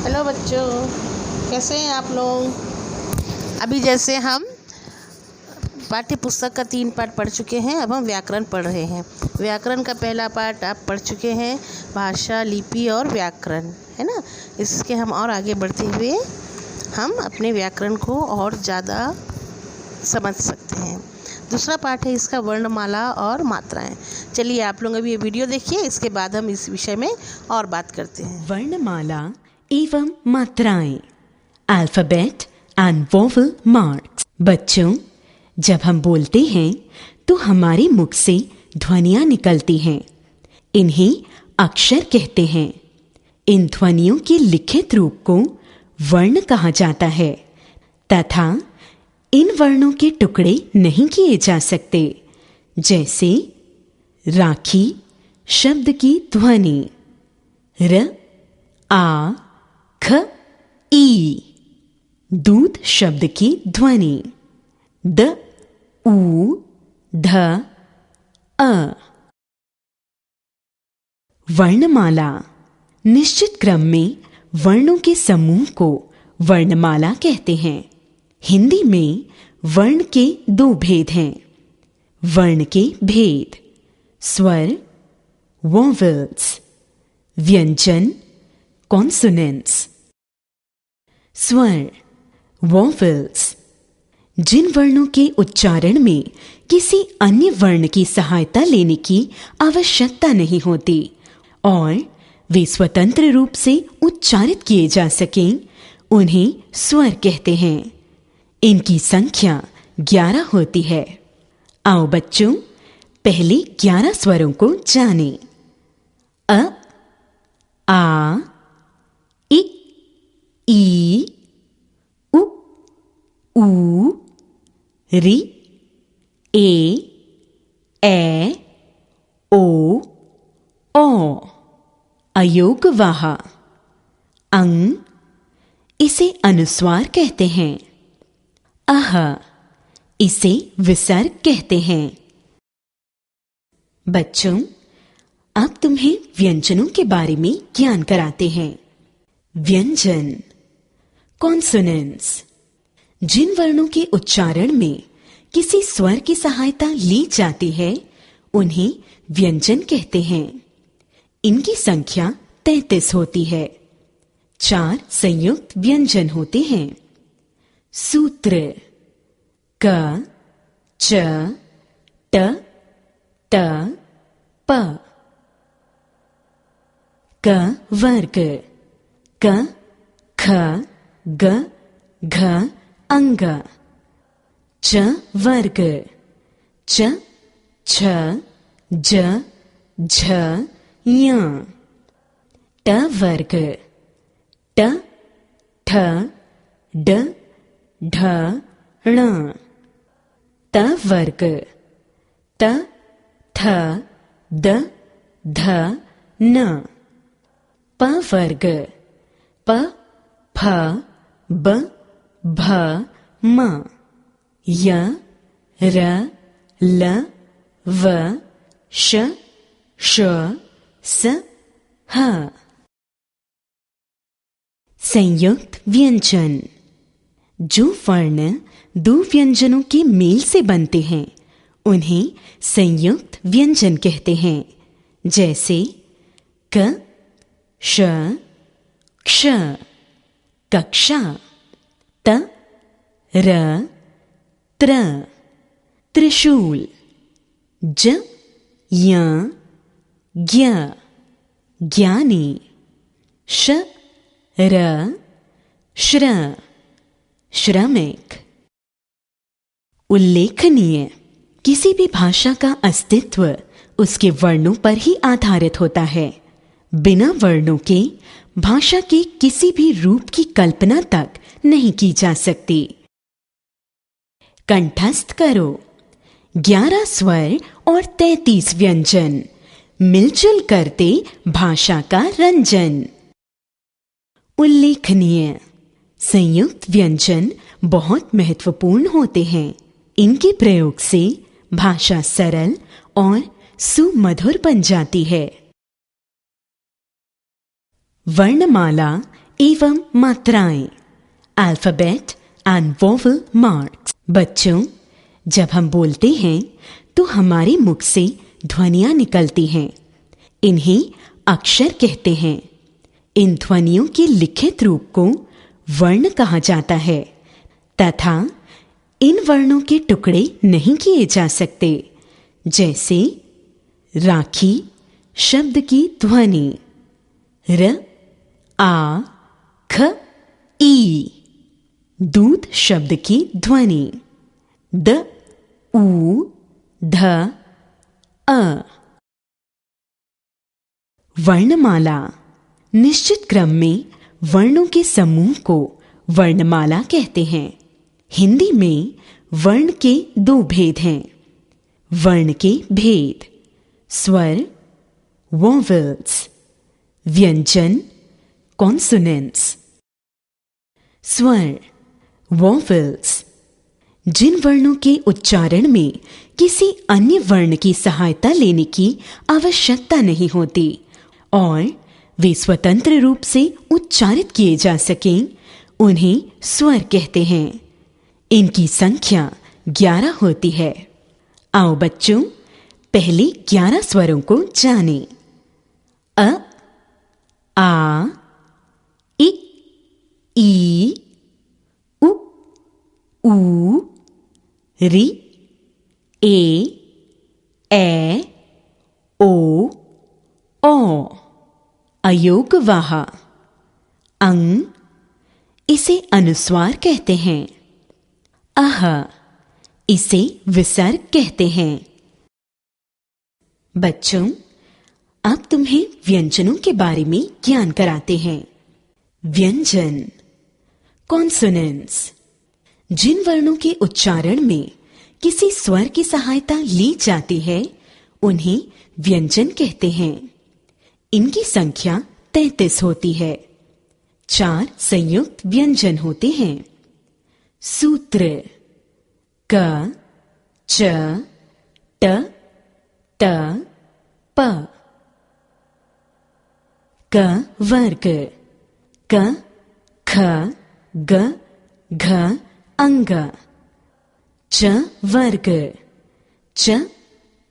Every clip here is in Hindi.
हेलो बच्चों, कैसे हैं आप लोग। अभी जैसे हम पाठ्य पुस्तक का 3 पाठ पढ़ चुके हैं, अब हम व्याकरण पढ़ रहे हैं। व्याकरण का पहला पाठ आप पढ़ चुके हैं, भाषा, लिपि और व्याकरण, है ना। इसके हम और आगे बढ़ते हुए हम अपने व्याकरण को और ज़्यादा समझ सकते हैं। दूसरा पाठ है इसका वर्णमाला और मात्राएं। चलिए आप लोग अभी ये वीडियो देखिए, इसके बाद हम इस विषय में और बात करते हैं। वर्णमाला एवं मात्राएं, अल्फाबेट एंड वोवेल मार्क्स। बच्चों, जब हम बोलते हैं तो हमारे मुख से ध्वनियां निकलती हैं। इन्हें अक्षर कहते हैं। इन ध्वनियों के लिखित रूप को वर्ण कहा जाता है तथा इन वर्णों के टुकड़े नहीं किए जा सकते। जैसे राखी शब्द की ध्वनि र, आ, ख, ई। दूध शब्द की ध्वनि द, उ, ध, अ। वर्णमाला निश्चित क्रम में वर्णों के समूह को वर्णमाला कहते हैं। हिंदी में वर्ण के 2 भेद हैं। वर्ण के भेद: स्वर वोवेल्स, व्यंजन कॉन्सोनेंट्स। स्वर वोवेल्स जिन वर्णों के उच्चारण में किसी अन्य वर्ण की सहायता लेने की आवश्यकता नहीं होती और वे स्वतंत्र रूप से उच्चारित किए जा सकें, उन्हें स्वर कहते हैं। इनकी संख्या 11 होती है। आओ बच्चों, पहले 11 स्वरों को जानें। अ, आ, इ, ई, उ, ऊ, रि, ए, ओ, औ। अयोगवाह अंग, इसे अनुस्वार कहते हैं। अह, इसे विसर्ग कहते हैं। बच्चों, अब तुम्हें व्यंजनों के बारे में ज्ञान कराते हैं। व्यंजन कॉन्सोनेंट्स जिन वर्णों के उच्चारण में किसी स्वर की सहायता ली जाती है, उन्हें व्यंजन कहते हैं। इनकी संख्या 33 होती है। 4 संयुक्त व्यंजन होते हैं। सूत्र क, च, ट, त, प। क वर्ग क, ख, ग, घ अंग। च वर्ग च, छ, ज, झ, ञ। ट वर्ग ट, ठ, ड, ढ, ण। त वर्ग त, थ, द, ध, न। प वर्ग प, फ, ब, भ, म। य, र, ल, व, श, श, स, ह। संयुक्त व्यंजन जो वर्ण 2 व्यंजनों के मेल से बनते हैं, उन्हें संयुक्त व्यंजन कहते हैं। जैसे क, श, क्ष, कक्षा। त, र, त्र, त्रिशूल। ज, य, ज्ञ, ज्ञानी। श, र, श्र, श्रमिक। उल्लेखनीय किसी भी भाषा का अस्तित्व उसके वर्णों पर ही आधारित होता है। बिना वर्णों के भाषा के किसी भी रूप की कल्पना तक नहीं की जा सकती। कंठस्थ करो 11 स्वर और 33 व्यंजन, मिलजुल करते भाषा का रंजन। उल्लेखनीय संयुक्त व्यंजन बहुत महत्वपूर्ण होते हैं। इनके प्रयोग से भाषा सरल और सुमधुर बन जाती है। वर्णमाला एवं मात्राएं, अल्फाबेट एंड वोवेल मार्क्स। बच्चों, जब हम बोलते हैं तो हमारे मुख से ध्वनियां निकलती हैं। इन्हें अक्षर कहते हैं। इन ध्वनियों के लिखित रूप को वर्ण कहा जाता है तथा इन वर्णों के टुकड़े नहीं किए जा सकते। जैसे राखी शब्द की ध्वनि र आ ख ई, दूध शब्द की ध्वनि द उ ध अ। वर्णमाला निश्चित क्रम में वर्णों के समूह को वर्णमाला कहते हैं। हिंदी में वर्ण के दो भेद हैं। वर्ण के भेद स्वर वोवेल्स, व्यंजन कॉन्सोनेंट्स। स्वर वोवेल्स जिन वर्णों के उच्चारण में किसी अन्य वर्ण की सहायता लेने की आवश्यकता नहीं होती और वे स्वतंत्र रूप से उच्चारित किए जा सकें, उन्हें स्वर कहते हैं। इनकी संख्या 11 होती है। आओ बच्चों, पहले 11 स्वरों को जानें। अ आ इ ई उ ऊ रि ए ओ औ। अयोगवाह अंग, इसे अनुस्वार कहते हैं। अह, इसे विसर्ग कहते हैं। बच्चों, अब तुम्हें व्यंजनों के बारे में ज्ञान कराते हैं। व्यंजन कॉन्सोनेंट्स जिन वर्णों के उच्चारण में किसी स्वर की सहायता ली जाती है, उन्हें व्यंजन कहते हैं। इनकी संख्या 33 होती है। 4 संयुक्त व्यंजन होते हैं। सूत्र क च ट त प। क वर्ग क ख ग घ अंग। च वर्ग च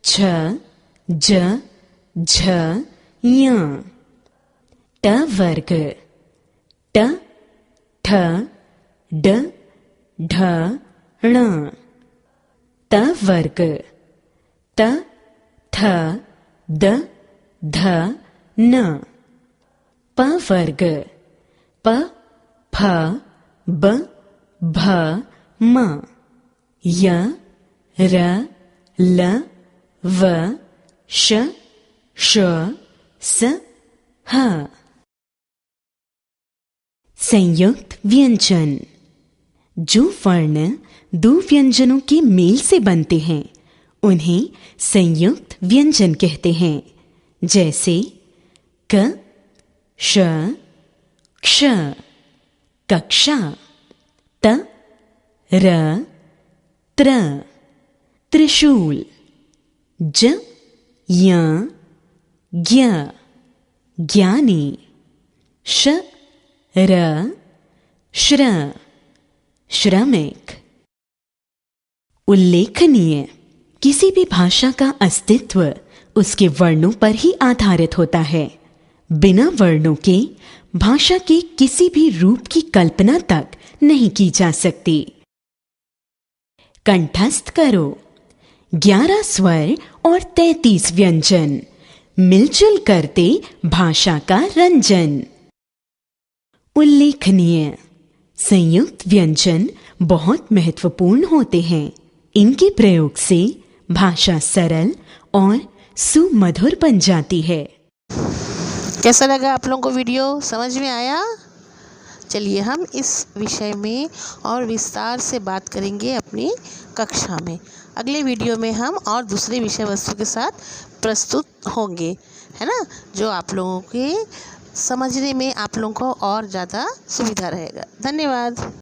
छ ज झ य। ट वर्ग ट ठ ड ढ ण। त वर्ग त थ द ध न। प वर्ग प फ ब भ म। य र ल व श श स ह। संयुक्त व्यंजन जो वर्ण दो व्यंजनों के मेल से बनते हैं, उन्हें संयुक्त व्यंजन कहते हैं। जैसे क श क्ष कक्षा। त र त्र त्रिशूल। ज य ज्ञ ज्ञानी। श र श्र श्रमिक। उल्लेखनीय किसी भी भाषा का अस्तित्व उसके वर्णों पर ही आधारित होता है। बिना वर्णों के भाषा के किसी भी रूप की कल्पना तक नहीं की जा सकती। कंठस्थ करो 11 स्वर और 33 व्यंजन मिलजुल करते भाषा का रंजन। उल्लेखनीय संयुक्त व्यंजन बहुत महत्वपूर्ण होते हैं। इनके प्रयोग से भाषा सरल और सुमधुर बन जाती है। कैसा लगा आप लोगों को वीडियो? समझ में आया? चलिए हम इस विषय में और विस्तार से बात करेंगे अपनी कक्षा में। अगले वीडियो में हम और दूसरे विषय वस्तु के साथ प्रस्तुत होंगे, है ना, जो आप लोगों के समझने में आप लोगों को और ज़्यादा सुविधा रहेगा। धन्यवाद।